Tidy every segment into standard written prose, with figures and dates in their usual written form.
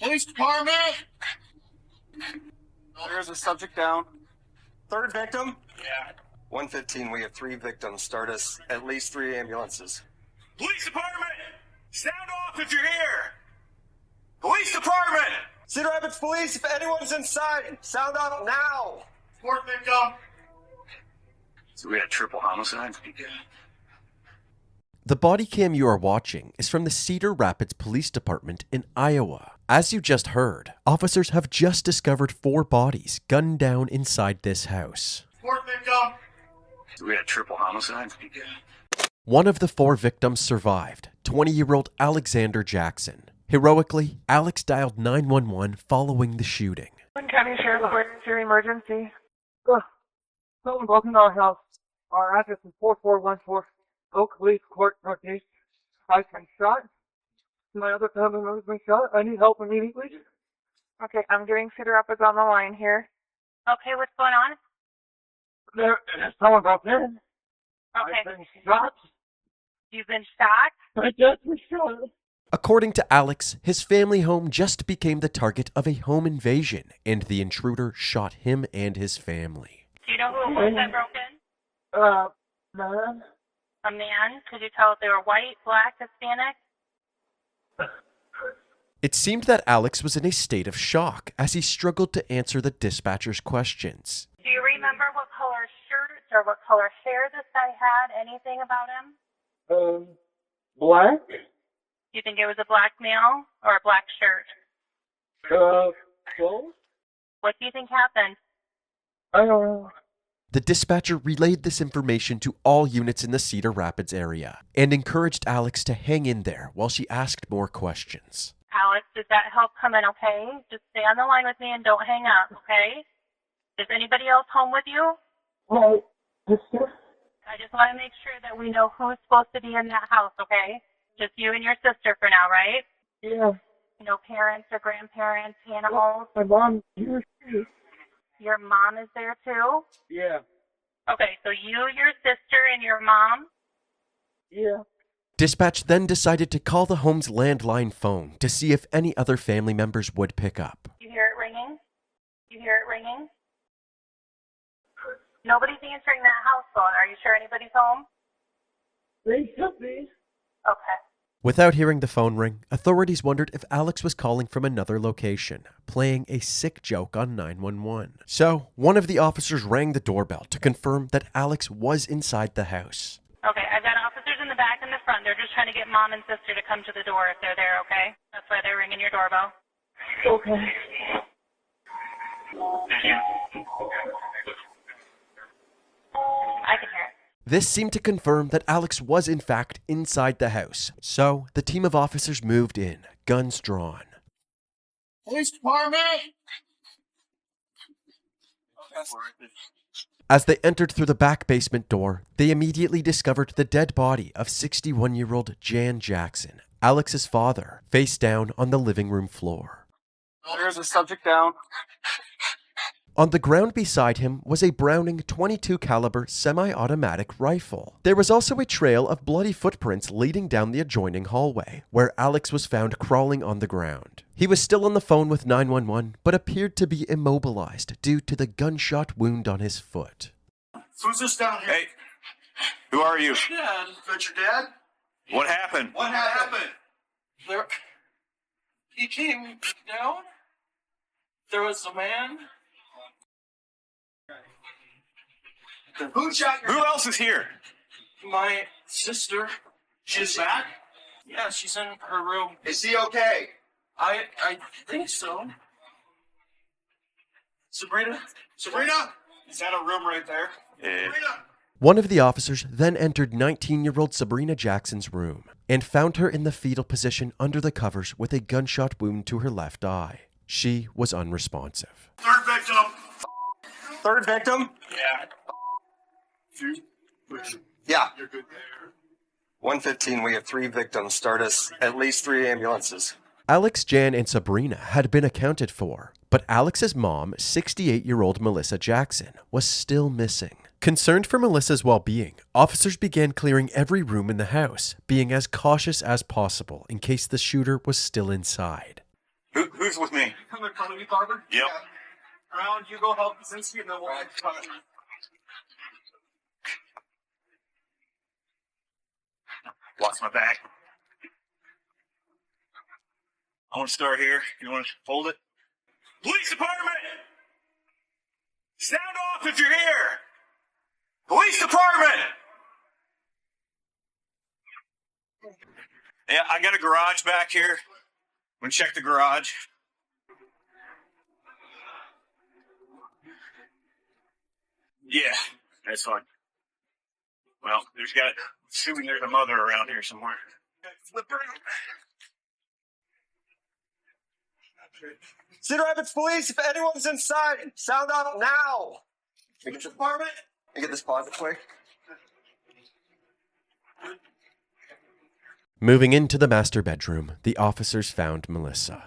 Police department! There's a subject down. Third victim? Yeah. 115, we have 3 victims. Start us at least 3 ambulances. Police department! Sound off if you're here! Police department! Cedar Rapids Police, if anyone's inside, sound off now! Fourth victim! So we had a triple homicide? Yeah. The body cam you are watching is from the Cedar Rapids Police Department in Iowa. As you just heard, officers have just discovered 4 bodies gunned down inside this house. Fourth victim! So we had a triple homicide? Yeah. One of the 4 victims survived, 20-year-old Alexander Jackson. Heroically, Alex dialed 911 following the shooting. County Sheriff, where is your emergency? Someone broke into our house. Our address is 4414 Oak Leaf Court, Northeast. I've been shot. My other family member's been shot. I need help immediately. Okay, I'm getting Cedar Rapids on the line here. Okay, what's going on? Someone broke in. Okay. I've been shot. You've been shot? I just was shot. According to Alex, his family home just became the target of a home invasion, and the intruder shot him and his family. Do you know who it was that broke in? Man. A man? Could you tell if they were white, black, Hispanic? It seemed that Alex was in a state of shock as he struggled to answer the dispatcher's questions. Do you remember what color shirt or what color hair this guy had? Anything about him? Black? You think it was a black male or a black shirt? Both? What do you think happened? I don't know. The dispatcher relayed this information to all units in the Cedar Rapids area and encouraged Alex to hang in there while she asked more questions. Alex, does that help come in okay? Just stay on the line with me and don't hang up, okay? Is anybody else home with you? My sister? I just want to make sure that we know who's supposed to be in that house, okay? Just you and your sister for now, right? Yeah. No parents or grandparents, animals? My mom here. Your mom is there too? Yeah. Okay, so you, your sister, and your mom? Yeah. Dispatch then decided to call the home's landline phone to see if any other family members would pick up. You hear it ringing? You hear it ringing? Nobody's answering that house phone. Are you sure anybody's home? They should be. Okay. Without hearing the phone ring, authorities wondered if Alex was calling from another location, playing a sick joke on 911. So, one of the officers rang the doorbell to confirm that Alex was inside the house. Okay, I've got officers in the back and the front. They're just trying to get mom and sister to come to the door if they're there, okay? That's why they're ringing your doorbell. Okay. I can hear it. This seemed to confirm that Alex was in fact inside the house, so the team of officers moved in, guns drawn. Police department! As they entered through the back basement door, they immediately discovered the dead body of 61-year-old Jan Jackson, Alex's father, face down on the living room floor. There's a subject down. On the ground beside him was a Browning .22 caliber semi-automatic rifle. There was also a trail of bloody footprints leading down the adjoining hallway, where Alex was found crawling on the ground. He was still on the phone with 911, but appeared to be immobilized due to the gunshot wound on his foot. Who's this down here? Hey, who are you? Dad. Is that your dad? What happened? What happened? There, he came down. There was a man. Who shot your Who else is here? My sister. She's back? Yeah, she's in her room. Is he okay? I think so. Sabrina? Is that a room right there? Sabrina! One of the officers then entered 19-year-old Sabrina Jackson's room and found her in the fetal position under the covers with a gunshot wound to her left eye. She was unresponsive. Third victim. Third victim? Yeah. Yeah. You're good there. 115, we have 3 victims. Start us at least 3 ambulances. Alex, Jan, and Sabrina had been accounted for, but Alex's mom, 68-year-old Melissa Jackson, was still missing. Concerned for Melissa's well-being, officers began clearing every room in the house, being as cautious as possible in case the shooter was still inside. Who's with me? Come in front of me, Barber. Yep. Around, you go help Kaczynski, and then we'll... Lost my bag. I want to start here. You want to hold it? Police department! Sound off if you're here! Police department! Yeah, I got a garage back here. I'm gonna check the garage. Yeah, that's fine. Well, assuming there's a mother around here somewhere. Cedar Rapids Police, if anyone's inside, sound off now. Get your department. And get this closet quick. Moving into the master bedroom, the officers found Melissa.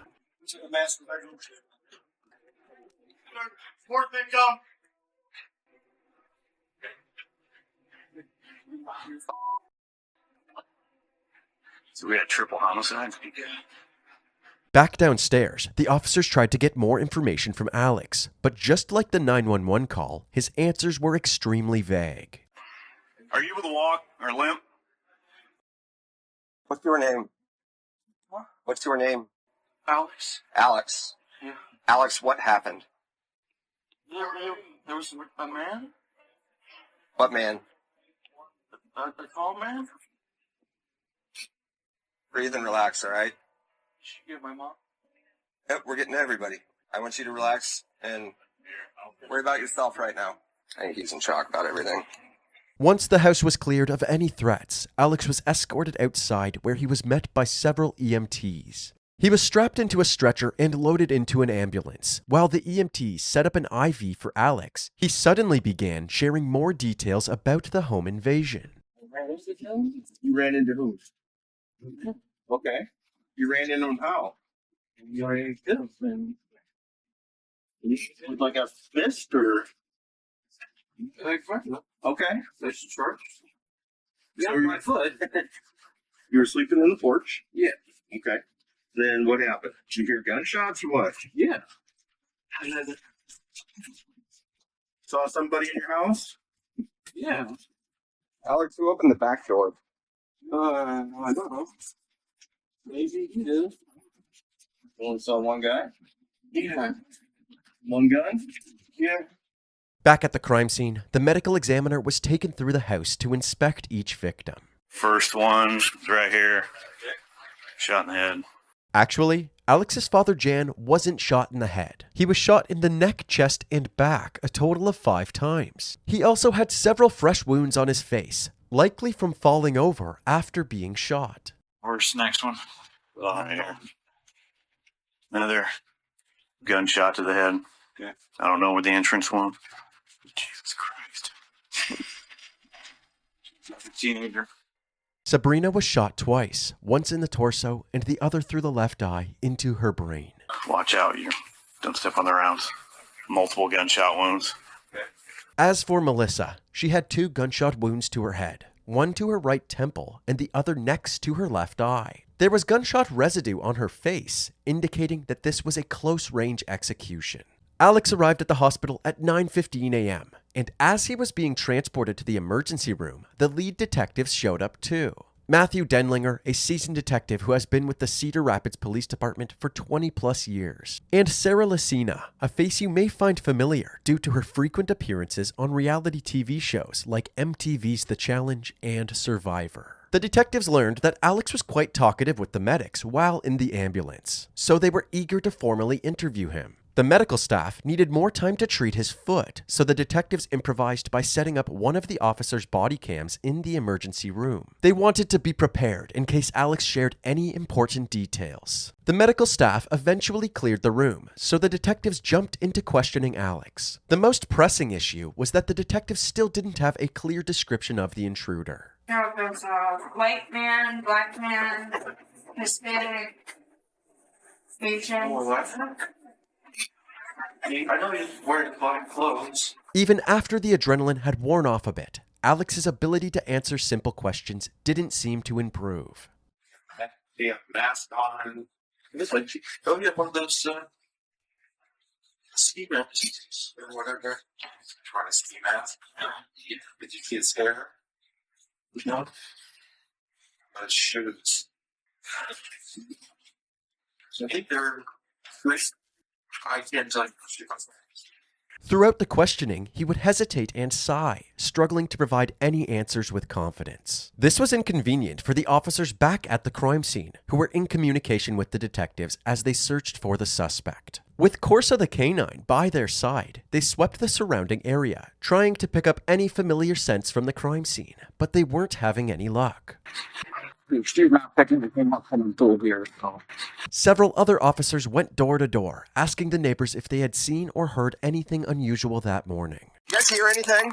To the master bedroom. Fourth income. So we had triple homicide? Back downstairs, the officers tried to get more information from Alex, but just like the 911 call, his answers were extremely vague. Are you able to walk or limp? What's your name? What? What's your name? Alex. Alex. Yeah. Alex, what happened? There was a man. What man? A tall man. Breathe and relax, all right? She gave my mom. Yep, we're getting to everybody. I want you to relax and worry about yourself right now. I think he's in shock about everything. Once the house was cleared of any threats, Alex was escorted outside where he was met by several EMTs. He was strapped into a stretcher and loaded into an ambulance. While the EMTs set up an IV for Alex, he suddenly began sharing more details about the home invasion. You ran into who? Okay. You ran into him how? You already did them. With like a fist or? Okay. That's short. So Yeah, my foot. you were sleeping in the porch? Yeah. Okay. Then what happened? Did you hear gunshots or what? Yeah. And then, Saw somebody in your house? yeah. Alex, who opened the back door? I don't know. Maybe he did. Only saw one guy? Yeah. One gun? Yeah. Back at the crime scene, the medical examiner was taken through the house to inspect each victim. First one is right here. Shot in the head. Actually, Alex's father Jan wasn't shot in the head. He was shot in the neck, chest, and back a total of 5 times. He also had several fresh wounds on his face, likely from falling over after being shot. Where's the next one? Right here. Another gunshot to the head. Okay. I don't know where the entrance went. Jesus Christ. That's a teenager. Sabrina was shot twice, once in the torso and the other through the left eye into her brain. Watch out, you don't step on the rounds. Multiple gunshot wounds. As for Melissa, she had 2 gunshot wounds to her head, one to her right temple and the other next to her left eye. There was gunshot residue on her face, indicating that this was a close-range execution. Alex arrived at the hospital at 9:15 a.m., and as he was being transported to the emergency room, the lead detectives showed up too. Matthew Denlinger, a seasoned detective who has been with the Cedar Rapids Police Department for 20-plus years, and Sarah Lucina, a face you may find familiar due to her frequent appearances on reality TV shows like MTV's The Challenge and Survivor. The detectives learned that Alex was quite talkative with the medics while in the ambulance, so they were eager to formally interview him. The medical staff needed more time to treat his foot, so the detectives improvised by setting up one of the officers' body cams in the emergency room. They wanted to be prepared in case Alex shared any important details. The medical staff eventually cleared the room, so the detectives jumped into questioning Alex. The most pressing issue was that the detectives still didn't have a clear description of the intruder. There's a white man, black man, Hispanic, Asian. I know he's wearing black clothes. Even after the adrenaline had worn off a bit, Alex's ability to answer simple questions didn't seem to improve. They have mask on. It's like, oh yeah, one of those ski masks or whatever. Trying to ski mask. Yeah. Did you get scared? No. But shoes. I think they're. I can't tell you. Throughout the questioning, he would hesitate and sigh, struggling to provide any answers with confidence. This was inconvenient for the officers back at the crime scene, who were in communication with the detectives as they searched for the suspect. With Corsa the canine by their side, they swept the surrounding area, trying to pick up any familiar scents from the crime scene, but they weren't having any luck. Several other officers went door to door, asking the neighbors if they had seen or heard anything unusual that morning. You guys hear anything?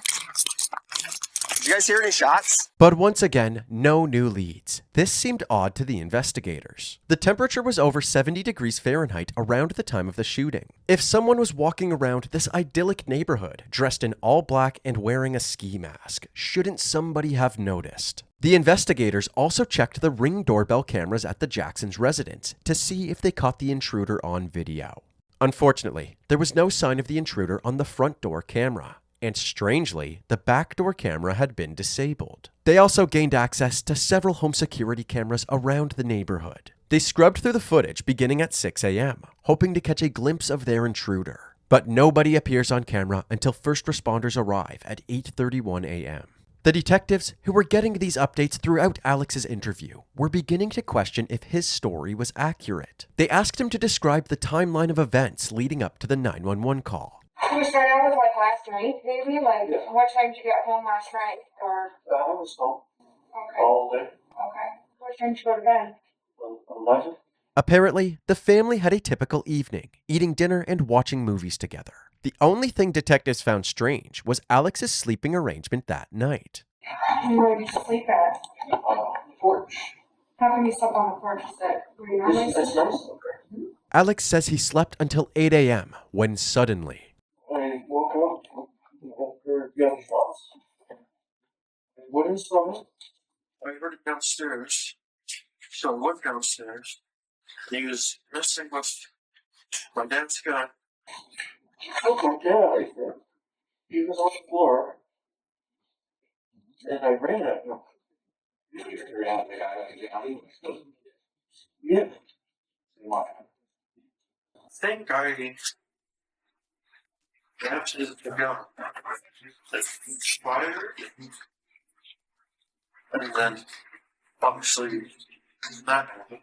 Did you guys hear any shots? But once again, no new leads. This seemed odd to the investigators. The temperature was over 70 degrees Fahrenheit around the time of the shooting. If someone was walking around this idyllic neighborhood, dressed in all black and wearing a ski mask, shouldn't somebody have noticed? The investigators also checked the Ring doorbell cameras at the Jacksons' residence to see if they caught the intruder on video. Unfortunately, there was no sign of the intruder on the front door camera. And strangely, the back door camera had been disabled. They also gained access to several home security cameras around the neighborhood. They scrubbed through the footage beginning at 6 a.m., hoping to catch a glimpse of their intruder. But nobody appears on camera until first responders arrive at 8:31 a.m. The detectives, who were getting these updates throughout Alex's interview, were beginning to question if his story was accurate. They asked him to describe the timeline of events leading up to the 911 call. Can we start out with like last night, maybe? Like, what time did you get home last night? Or I was home okay, all day. okay. What time did you go to bed? 11. Apparently, the family had a typical evening, eating dinner and watching movies together. The only thing detectives found strange was Alex's sleeping arrangement that night. Where did you sleep at? Porch. How come you slept on the porch? Is that where you normally It's sleep? nice. Alex says he slept until 8 a.m. when suddenly, I woke up. Heard gunshots. What is that? I heard it downstairs. So I went downstairs. He was messing with my dad's gun. Oh my dad! He was on the floor. And I ran at him. You ran at the guy? Yeah. Why? I think I grabbed his gun. Fired. And then, obviously, that happened.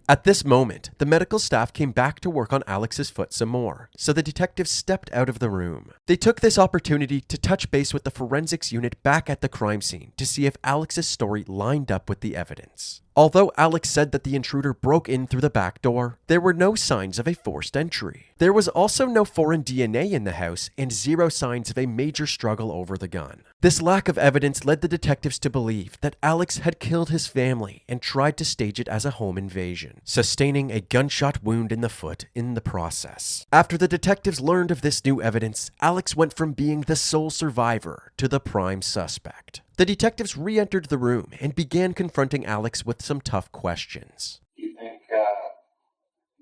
at this moment, the medical staff came back to work on Alex's foot some more, so the detectives stepped out of the room. They took this opportunity to touch base with the forensics unit back at the crime scene to see if Alex's story lined up with the evidence. Although Alex said that the intruder broke in through the back door, there were no signs of a forced entry. There was also no foreign DNA in the house and zero signs of a major struggle over the gun. This lack of evidence led the detectives to believe that Alex had killed his family and tried to stage it as a home invasion, sustaining a gunshot wound in the foot in the process. After the detectives learned of this new evidence, Alex went from being the sole survivor to the prime suspect. The detectives re-entered the room and began confronting Alex with some tough questions. You think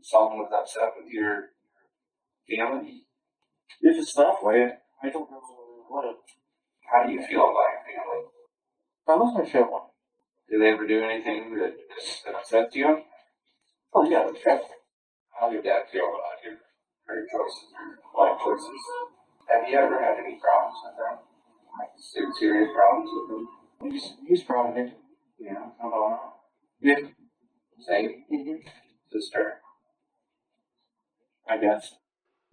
someone was upset with your family? If it's that way, I don't know what. How do you feel about your family? I love my family. Did they ever do anything that upsets you? Oh yeah, okay. How did your dad feel about your choices, your life choices? Have you ever had any problems with them? Like serious problems with him? He's probably, yeah, how about yeah. Same. Sister. I guess.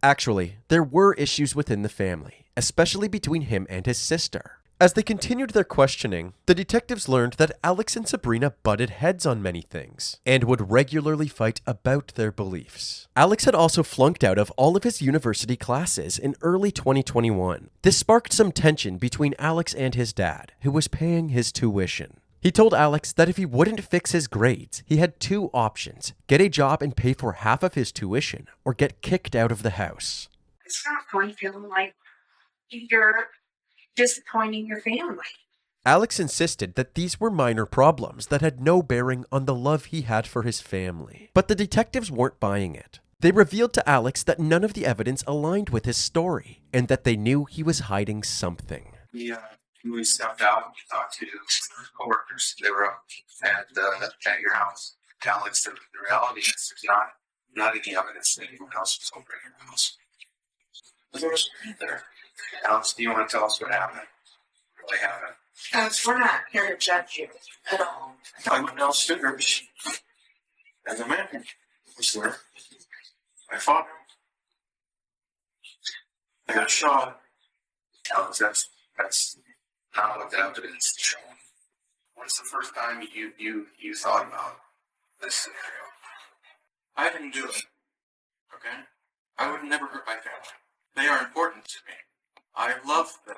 Actually, there were issues within the family, especially between him and his sister. As they continued their questioning, the detectives learned that Alex and Sabrina butted heads on many things and would regularly fight about their beliefs. Alex had also flunked out of all of his university classes in early 2021. This sparked some tension between Alex and his dad, who was paying his tuition. He told Alex that if he wouldn't fix his grades, he had two options: get a job and pay for half of his tuition, or get kicked out of the house. It's not fun feeling like you're disappointing your family. Alex insisted that these were minor problems that had no bearing on the love he had for his family. But the detectives weren't buying it. They revealed to Alex that none of the evidence aligned with his story, and that they knew he was hiding something. We stepped out and talked to coworkers. They were up at your house. Alex, the reality is there's not any evidence that anyone else was over at your house. But there was there. Alex, do you want to tell us what happened? What really happened? We're not here to judge you at all. I went downstairs. And the man was there. I fought him. I got shot. Alex, that's not what the evidence is showing. When's the first time you thought about this scenario? I didn't do it. Okay? I would never hurt my family. They are important to me. I love them.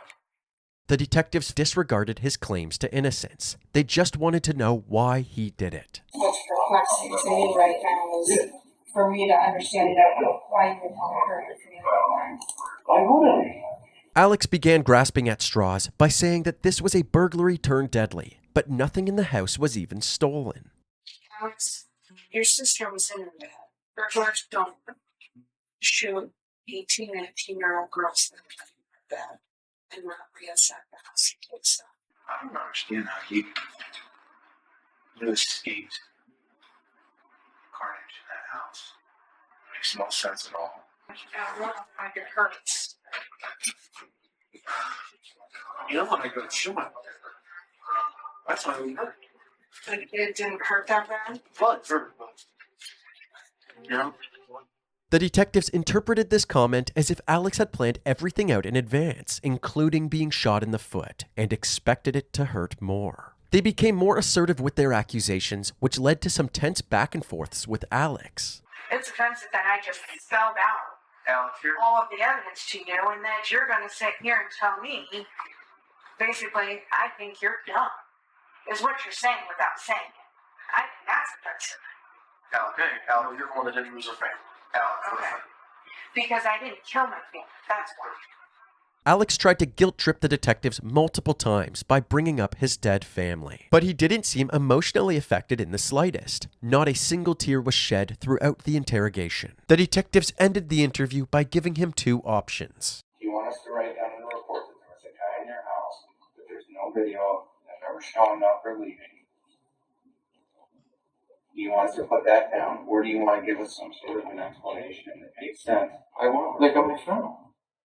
The detectives disregarded his claims to innocence. They just wanted to know why he did it. What's perplexing to me right now is for me to understand why you would want to hurt your family. I wouldn't. Alex began grasping at straws by saying that this was a burglary turned deadly, but nothing in the house was even stolen. Alex, your sister was in her bed. Burglars don't shoot 18 and 18-year-old girls in their bed and not ransack the house and take stuff. I don't understand how you escaped carnage in that house. It makes no sense at all. Like it hurts. You know when I go to shoot my mother, that's why we hurt. But it didn't hurt that bad? Well, it hurt, but you know. The detectives interpreted this comment as if Alex had planned everything out in advance, including being shot in the foot, and expected it to hurt more. They became more assertive with their accusations, which led to some tense back and forths with Alex. It's offensive that I just spelled out all of the evidence to you, and that you're going to sit here and tell me, basically, I think you're dumb, is what you're saying without saying it. I think that's offensive. Al, you're the one that didn't lose her family. Okay. Because I didn't kill my family, that's why. Alex tried to guilt-trip the detectives multiple times by bringing up his dead family. But he didn't seem emotionally affected in the slightest. Not a single tear was shed throughout the interrogation. The detectives ended the interview by giving him two options. Do you want us to write down in the report that there was a guy in your house, that there's no video, that never showing up or leaving? Do you want us to put that down, or do you want to give us some sort of an explanation that makes sense? I want to come from.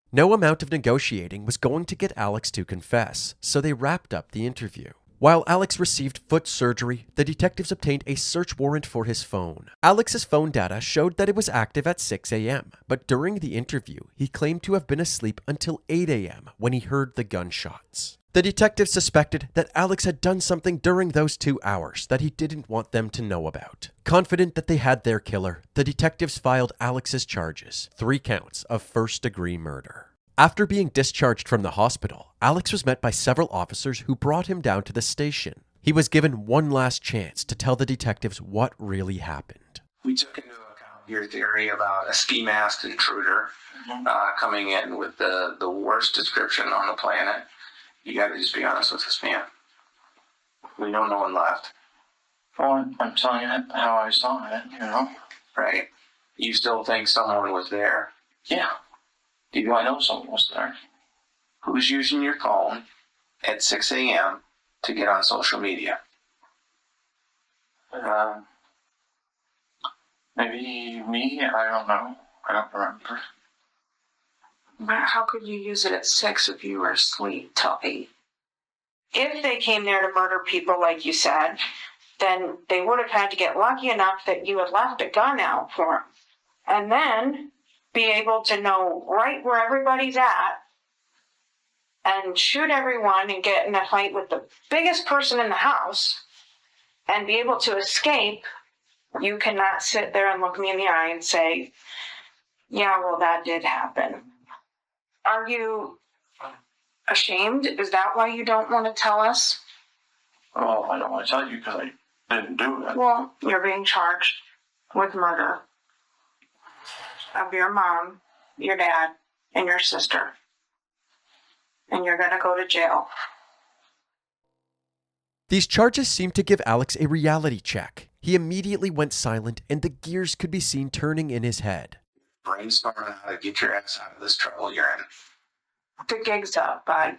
No amount of negotiating was going to get Alex to confess, so they wrapped up the interview. While Alex received foot surgery, the detectives obtained a search warrant for his phone. Alex's phone data showed that it was active at 6 a.m., but during the interview, he claimed to have been asleep until 8 a.m. when he heard the gunshots. The detectives suspected that Alex had done something during those 2 hours that he didn't want them to know about. Confident that they had their killer, the detectives filed Alex's charges, 3 counts of first-degree murder. After being discharged from the hospital, Alex was met by several officers who brought him down to the station. He was given one last chance to tell the detectives what really happened. We took into account your theory about a ski-masked intruder coming in with the worst description on the planet. You gotta just be honest with us, man. We know no one left. Well, I'm telling you how I saw it, you know? Right. You still think someone was there? Yeah. Do I know someone was there? Who's using your phone at 6 a.m. to get on social media? Maybe me? I don't know. I don't remember. But how could you use it at 6 if you were asleep till 8? If they came there to murder people, like you said, then they would have had to get lucky enough that you had left a gun out for them. And then be able to know right where everybody's at and shoot everyone and get in a fight with the biggest person in the house and be able to escape. You cannot sit there and look me in the eye and say, yeah, well, that did happen. Are you ashamed? Is that why you don't want to tell us? Well, I don't want to tell you because I didn't do it. Well, you're being charged with murder of your mom, your dad, and your sister. And you're going to go to jail. These charges seemed to give Alex a reality check. He immediately went silent, and the gears could be seen turning in his head. Brainstorming how to get your ass out of this trouble you're in. The gig's up, bud.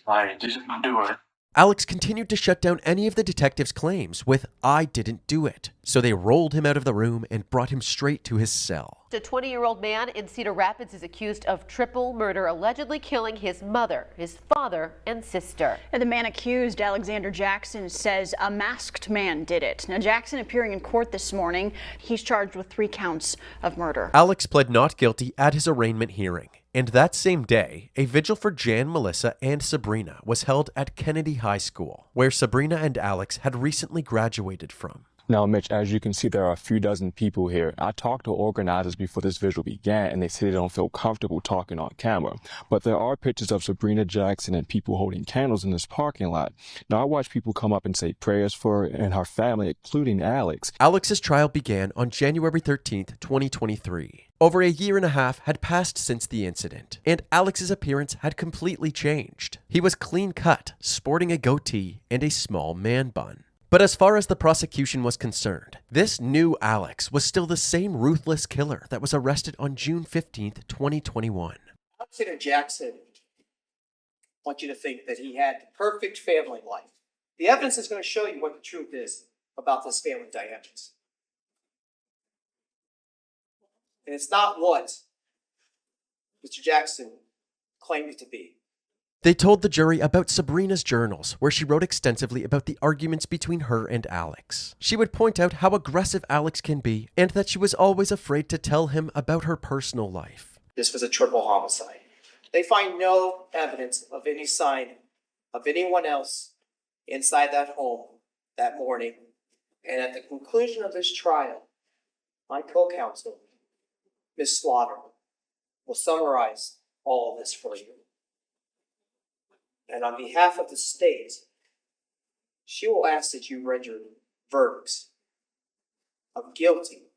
I didn't do it. Alex continued to shut down any of the detectives' claims with, "I didn't do it." So they rolled him out of the room and brought him straight to his cell. A 20-year-old man in Cedar Rapids is accused of triple murder, allegedly killing his mother, his father, and sister. The man accused, Alexander Jackson, says a masked man did it. Now, Jackson appearing in court this morning. He's charged with 3 counts of murder. Alex pled not guilty at his arraignment hearing. And that same day, a vigil for Jan, Melissa, and Sabrina was held at Kennedy High School, where Sabrina and Alex had recently graduated from. Now, Mitch, as you can see, there are a few dozen people here. I talked to organizers before this vigil began, and they said they don't feel comfortable talking on camera. But there are pictures of Sabrina Jackson and people holding candles in this parking lot. Now, I watched people come up and say prayers for her and her family, including Alex. Alex's trial began on January 13th, 2023. Over a year and a half had passed since the incident, and Alex's appearance had completely changed. He was clean cut, sporting a goatee and a small man bun. But as far as the prosecution was concerned, this new Alex was still the same ruthless killer that was arrested on June 15th, 2021. Alexander Jackson, I want you to think that he had the perfect family life. The evidence is going to show you what the truth is about this family dynamics. And it's not what Mr. Jackson claimed it to be. They told the jury about Sabrina's journals, where she wrote extensively about the arguments between her and Alex. She would point out how aggressive Alex can be, and that she was always afraid to tell him about her personal life. This was a triple homicide. They find no evidence of any sign of anyone else inside that home that morning. And at the conclusion of this trial, my co-counsel, Ms. Slaughter, will summarize all of this for you. And on behalf of the state, she will ask that you render verdicts of guilty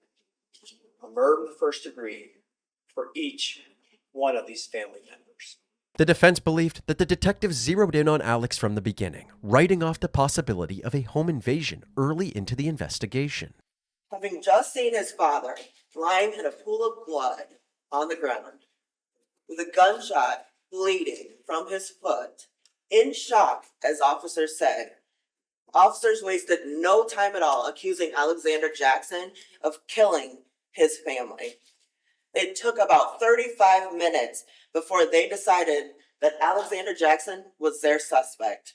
of murder in the first degree for each one of these family members. The defense believed that the detectives zeroed in on Alex from the beginning, writing off the possibility of a home invasion early into the investigation. Having just seen his father lying in a pool of blood on the ground, with a gunshot bleeding from his foot, in shock, as officers said, officers wasted no time at all accusing Alexander Jackson of killing his family. It took about 35 minutes before they decided that Alexander Jackson was their suspect.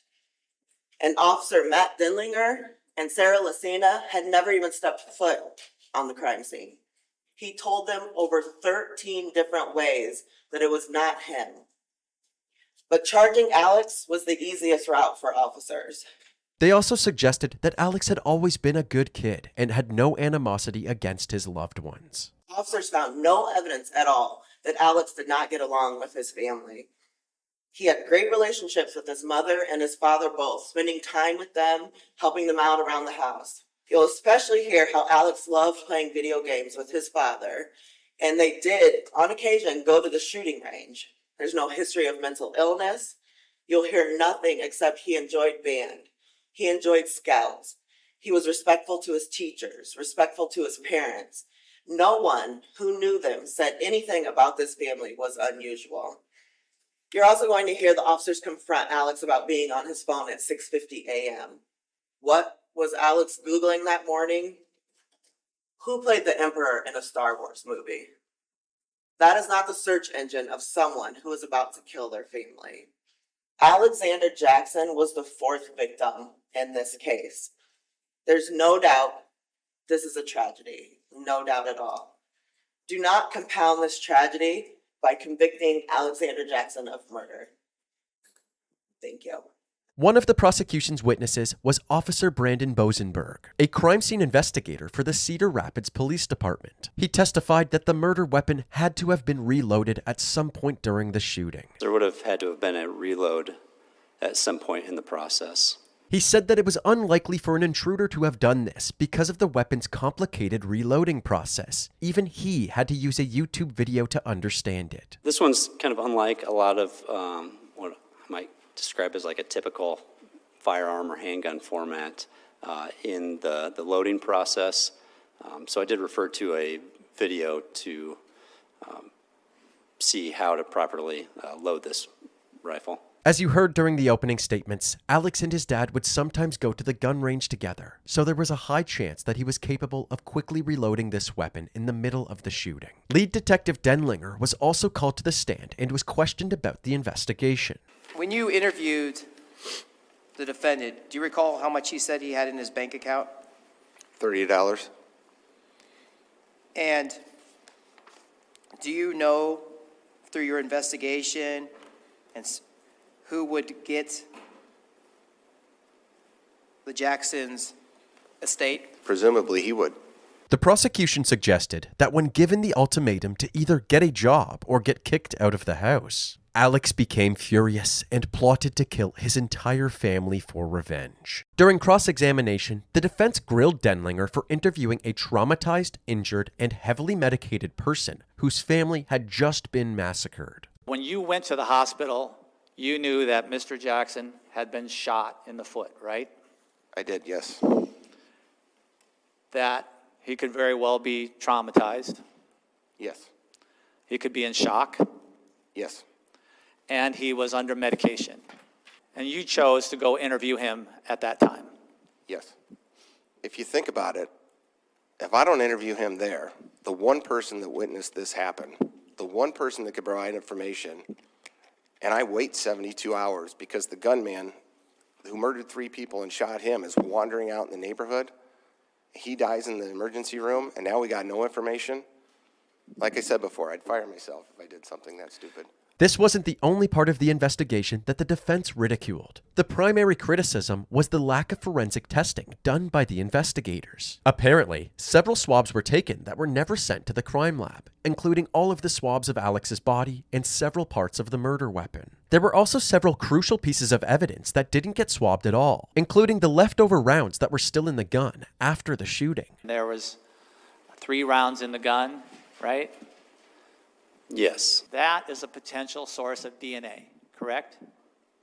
And Officer Matt Dinlinger and Sarah Lucina had never even stepped foot on the crime scene. He told them over 13 different ways that it was not him. But charging Alex was the easiest route for officers. They also suggested that Alex had always been a good kid and had no animosity against his loved ones. Officers found no evidence at all that Alex did not get along with his family. He had great relationships with his mother and his father both, spending time with them, helping them out around the house. You'll especially hear how Alex loved playing video games with his father, and they did, on occasion, go to the shooting range. There's no history of mental illness. You'll hear nothing except he enjoyed band. He enjoyed scouts. He was respectful to his teachers, respectful to his parents. No one who knew them said anything about this family was unusual. You're also going to hear the officers confront Alex about being on his phone at 6:50 a.m. What was Alex Googling that morning? Who played the Emperor in a Star Wars movie? That is not the search engine of someone who is about to kill their family. Alexander Jackson was the 4th victim in this case. There's no doubt this is a tragedy. No doubt at all. Do not compound this tragedy by convicting Alexander Jackson of murder. Thank you. One of the prosecution's witnesses was Officer Brandon Bosenberg, a crime scene investigator for the Cedar Rapids Police Department. He testified that the murder weapon had to have been reloaded at some point during the shooting. There would have had to have been a reload at some point in the process. He said that it was unlikely for an intruder to have done this because of the weapon's complicated reloading process. Even he had to use a YouTube video to understand it. This one's kind of unlike a lot of what I might describe as like a typical firearm or handgun format in the loading process. So I did refer to a video to see how to properly load this rifle. As you heard during the opening statements, Alex and his dad would sometimes go to the gun range together, so there was a high chance that he was capable of quickly reloading this weapon in the middle of the shooting. Lead Detective Denlinger was also called to the stand and was questioned about the investigation. When you interviewed the defendant, do you recall how much he said he had in his bank account? $38. And do you know through your investigation and who would get the Jacksons' estate? Presumably he would. The prosecution suggested that when given the ultimatum to either get a job or get kicked out of the house, Alex became furious and plotted to kill his entire family for revenge. During cross-examination, the defense grilled Denlinger for interviewing a traumatized, injured, and heavily medicated person whose family had just been massacred. When you went to the hospital, you knew that Mr. Jackson had been shot in the foot, right? I did, yes. That he could very well be traumatized. Yes. He could be in shock. Yes. And he was under medication. And you chose to go interview him at that time. Yes. If you think about it, if I don't interview him there, the one person that witnessed this happen, the one person that could provide information, and I wait 72 hours because the gunman who murdered 3 people and shot him is wandering out in the neighborhood. He dies in the emergency room, and now we got no information. Like I said before, I'd fire myself if I did something that stupid. This wasn't the only part of the investigation that the defense ridiculed. The primary criticism was the lack of forensic testing done by the investigators. Apparently, several swabs were taken that were never sent to the crime lab, including all of the swabs of Alex's body and several parts of the murder weapon. There were also several crucial pieces of evidence that didn't get swabbed at all, including the leftover rounds that were still in the gun after the shooting. There was 3 rounds in the gun, right? Yes. That is a potential source of DNA, correct?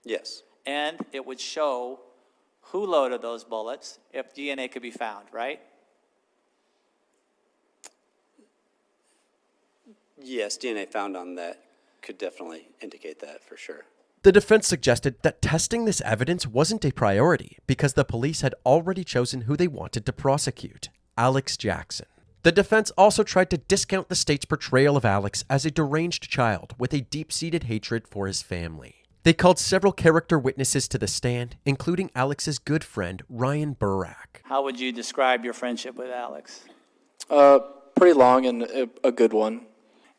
Yes. And it would show who loaded those bullets if DNA could be found, right? Yes, DNA found on that could definitely indicate that for sure. The defense suggested that testing this evidence wasn't a priority because the police had already chosen who they wanted to prosecute, Alex Jackson. The defense also tried to discount the state's portrayal of Alex as a deranged child with a deep-seated hatred for his family. They called several character witnesses to the stand, including Alex's good friend, Ryan Burak. How would you describe your friendship with Alex? Pretty long and a good one.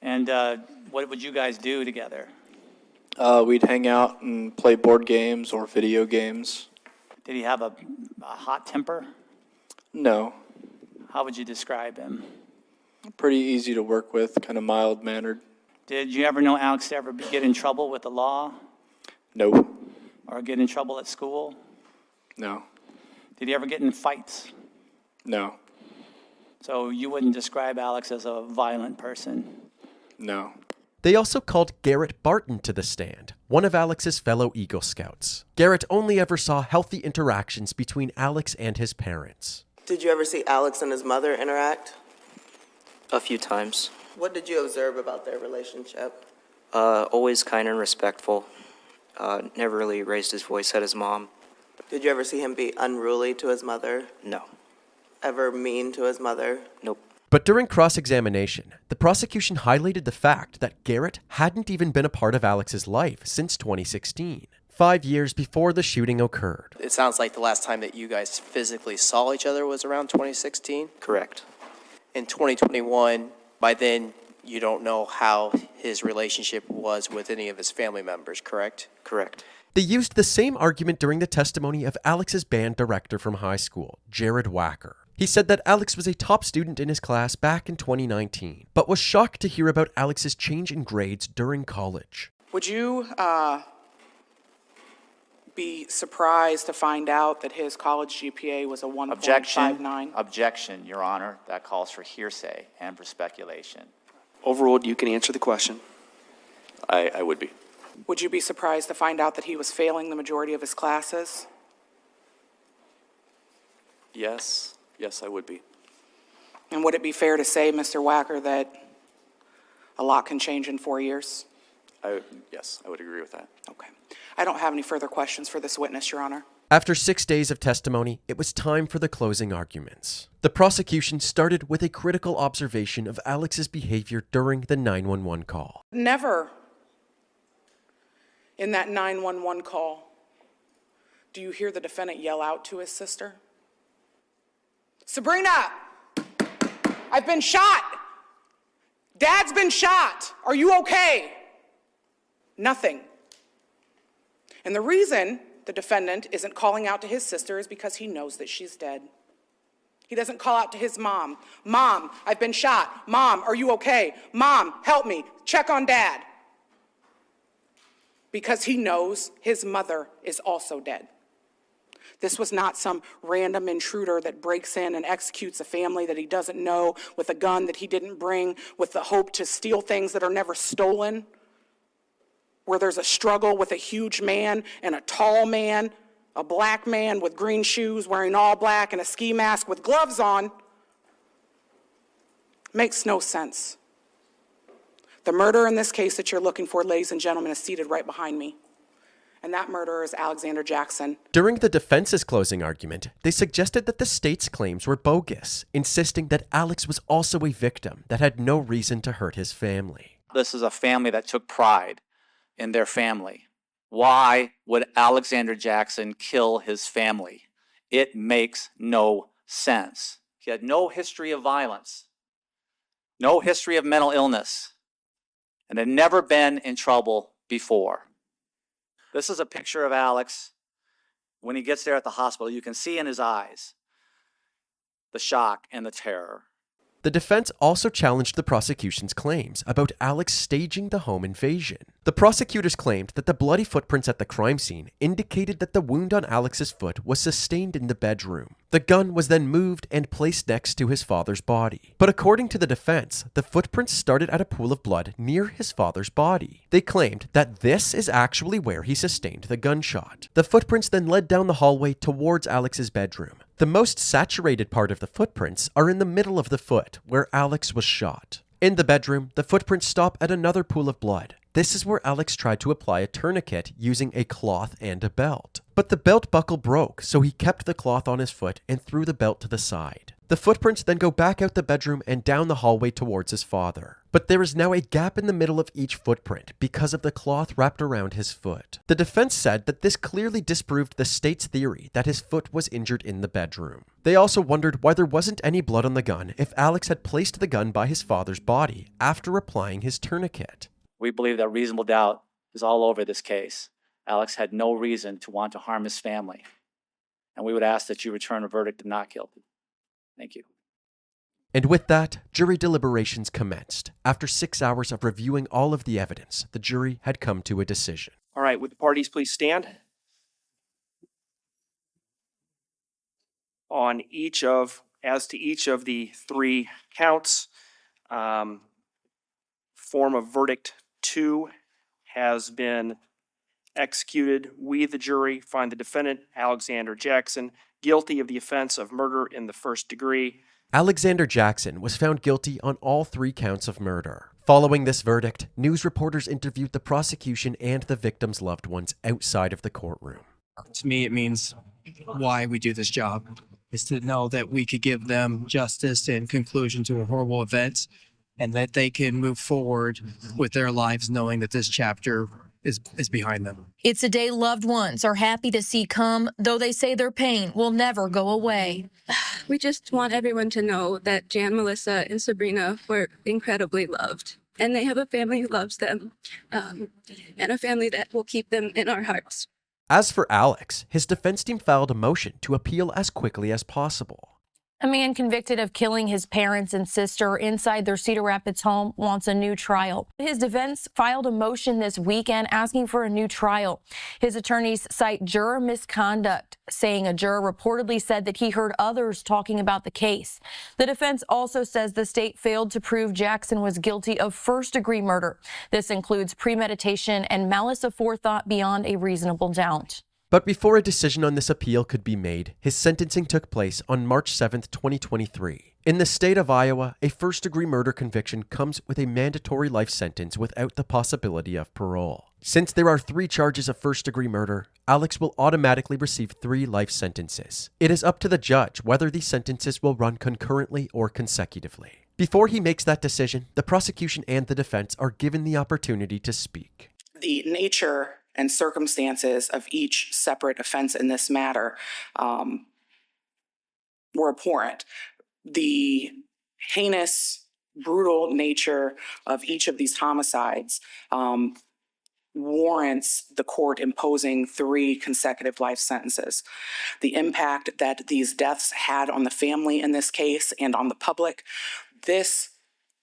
And what would you guys do together? We'd hang out and play board games or video games. Did he have a hot temper? No. How would you describe him? Pretty easy to work with, kind of mild-mannered. Did you ever know Alex to ever get in trouble with the law? No. Or get in trouble at school? No. Did he ever get in fights? No. So you wouldn't describe Alex as a violent person? No. They also called Garrett Barton to the stand, one of Alex's fellow Eagle Scouts. Garrett only ever saw healthy interactions between Alex and his parents. Did you ever see Alex and his mother interact? A few times. What did you observe about their relationship? Always kind and respectful. Never really raised his voice at his mom. Did you ever see him be unruly to his mother? No. Ever mean to his mother? Nope. But during cross-examination, the prosecution highlighted the fact that Garrett hadn't even been a part of Alex's life since 2016. 5 years before the shooting occurred. It sounds like the last time that you guys physically saw each other was around 2016? Correct. In 2021, by then, you don't know how his relationship was with any of his family members, correct? Correct. They used the same argument during the testimony of Alex's band director from high school, Jared Wacker. He said that Alex was a top student in his class back in 2019, but was shocked to hear about Alex's change in grades during college. Would you be surprised to find out that his college GPA was a 1.59? Objection, Your Honor. That calls for hearsay and for speculation. Overruled, you can answer the question. I would be. Would you be surprised to find out that he was failing the majority of his classes? Yes, I would be. And would it be fair to say, Mr. Wacker, that a lot can change in 4 years? Yes, I would agree with that. Okay. I don't have any further questions for this witness, Your Honor. After 6 days of testimony, it was time for the closing arguments. The prosecution started with a critical observation of Alex's behavior during the 911 call. Never in that 911 call do you hear the defendant yell out to his sister, "Sabrina, I've been shot. Dad's been shot. Are you okay?" Nothing. And the reason the defendant isn't calling out to his sister is because he knows that she's dead. He doesn't call out to his mom, "Mom, I've been shot. Mom, are you okay? Mom, help me. Check on Dad." Because he knows his mother is also dead. This was not some random intruder that breaks in and executes a family that he doesn't know with a gun that he didn't bring with the hope to steal things that are never stolen, where there's a struggle with a huge man and a tall man, a black man with green shoes wearing all black and a ski mask with gloves on. Makes no sense. The murderer in this case that you're looking for, ladies and gentlemen, is seated right behind me. And that murderer is Alexander Jackson. During the defense's closing argument, they suggested that the state's claims were bogus, insisting that Alex was also a victim that had no reason to hurt his family. This is a family that took pride in their family. Why would Alexander Jackson kill his family? It makes no sense. He had no history of violence, no history of mental illness, and had never been in trouble before. This is a picture of Alex when he gets there at the hospital. You can see in his eyes the shock and the terror. The defense also challenged the prosecution's claims about Alex staging the home invasion. The prosecutors claimed that the bloody footprints at the crime scene indicated that the wound on Alex's foot was sustained in the bedroom. The gun was then moved and placed next to his father's body. But according to the defense, the footprints started at a pool of blood near his father's body. They claimed that this is actually where he sustained the gunshot. The footprints then led down the hallway towards Alex's bedroom. The most saturated part of the footprints are in the middle of the foot, where Alex was shot. In the bedroom, the footprints stop at another pool of blood. This is where Alex tried to apply a tourniquet using a cloth and a belt. But the belt buckle broke, so he kept the cloth on his foot and threw the belt to the side. The footprints then go back out the bedroom and down the hallway towards his father. But there is now a gap in the middle of each footprint because of the cloth wrapped around his foot. The defense said that this clearly disproved the state's theory that his foot was injured in the bedroom. They also wondered why there wasn't any blood on the gun if Alex had placed the gun by his father's body after applying his tourniquet. We believe that reasonable doubt is all over this case. Alex had no reason to want to harm his family. And we would ask that you return a verdict of not guilty. Thank you. And with that, jury deliberations commenced. After 6 hours of reviewing all of the evidence, the jury had come to a decision. All right, would the parties please stand? As to each of the three counts, form of verdict 2 has been executed. We, the jury, find the defendant, Alexander Jackson, guilty of the offense of murder in the first degree. Alexander Jackson was found guilty on all 3 counts of murder. Following this verdict, news reporters interviewed the prosecution and the victims' loved ones outside of the courtroom. To me, it means why we do this job, is to know that we could give them justice and conclusion to a horrible event, and that they can move forward with their lives knowing that this chapter is behind them. It's a day loved ones are happy to see come, though they say their pain will never go away. We just want everyone to know that Jan, Melissa, and Sabrina were incredibly loved. And they have a family who loves them, and a family that will keep them in our hearts. As for Alex, his defense team filed a motion to appeal as quickly as possible. A man convicted of killing his parents and sister inside their Cedar Rapids home wants a new trial. His defense filed a motion this weekend asking for a new trial. His attorneys cite juror misconduct, saying a juror reportedly said that he heard others talking about the case. The defense also says the state failed to prove Jackson was guilty of first-degree murder. This includes premeditation and malice aforethought beyond a reasonable doubt. But before a decision on this appeal could be made, his sentencing took place on March 7th, 2023. In the state of Iowa, a first-degree murder conviction comes with a mandatory life sentence without the possibility of parole. Since there are 3 charges of first-degree murder, Alex will automatically receive 3 life sentences. It is up to the judge whether these sentences will run concurrently or consecutively. Before he makes that decision, the prosecution and the defense are given the opportunity to speak. The nature and circumstances of each separate offense in this matter were abhorrent. The heinous, brutal nature of each of these homicides warrants the court imposing 3 consecutive life sentences. The impact that these deaths had on the family in this case and on the public, this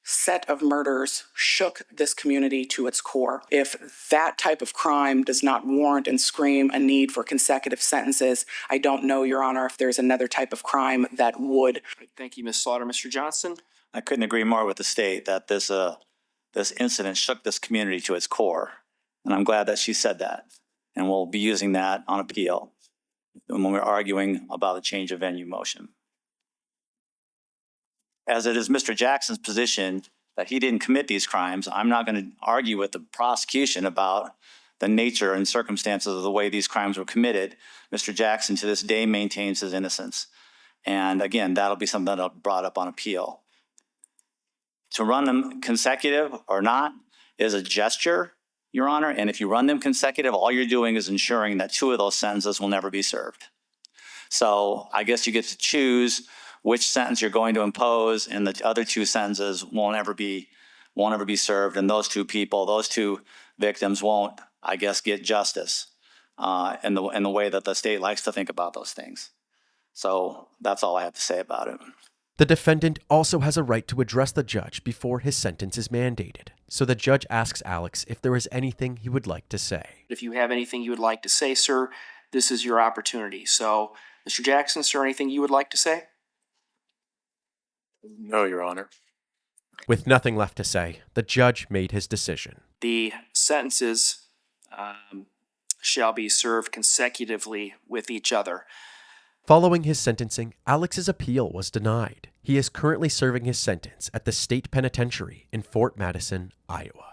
set of murders shook this community to its core. If that type of crime does not warrant and scream a need for consecutive sentences, I don't know, Your Honor, if there's another type of crime that would. Thank you, Ms. Slaughter. Mr. Johnson? I couldn't agree more with the state that this incident shook this community to its core. And I'm glad that she said that. And we'll be using that on appeal when we're arguing about the change of venue motion. As it is Mr. Jackson's position that he didn't commit these crimes, I'm not going to argue with the prosecution about the nature and circumstances of the way these crimes were committed. Mr. Jackson to this day maintains his innocence. And again, that'll be something that'll be brought up on appeal. To run them consecutive or not is a gesture, Your Honor, and if you run them consecutive, all you're doing is ensuring that 2 of those sentences will never be served. So I guess you get to choose which sentence you're going to impose, and the other 2 sentences won't ever be served, and those 2 people, those 2 victims won't, I guess, get justice in the way that the state likes to think about those things. So that's all I have to say about it. The defendant also has a right to address the judge before his sentence is mandated. So the judge asks Alex if there is anything he would like to say. If you have anything you would like to say, sir, this is your opportunity. So, Mr. Jackson, is there anything you would like to say? No, Your Honor. With nothing left to say, the judge made his decision. The sentences shall be served consecutively with each other. Following his sentencing, Alex's appeal was denied. He is currently serving his sentence at the state penitentiary in Fort Madison, Iowa.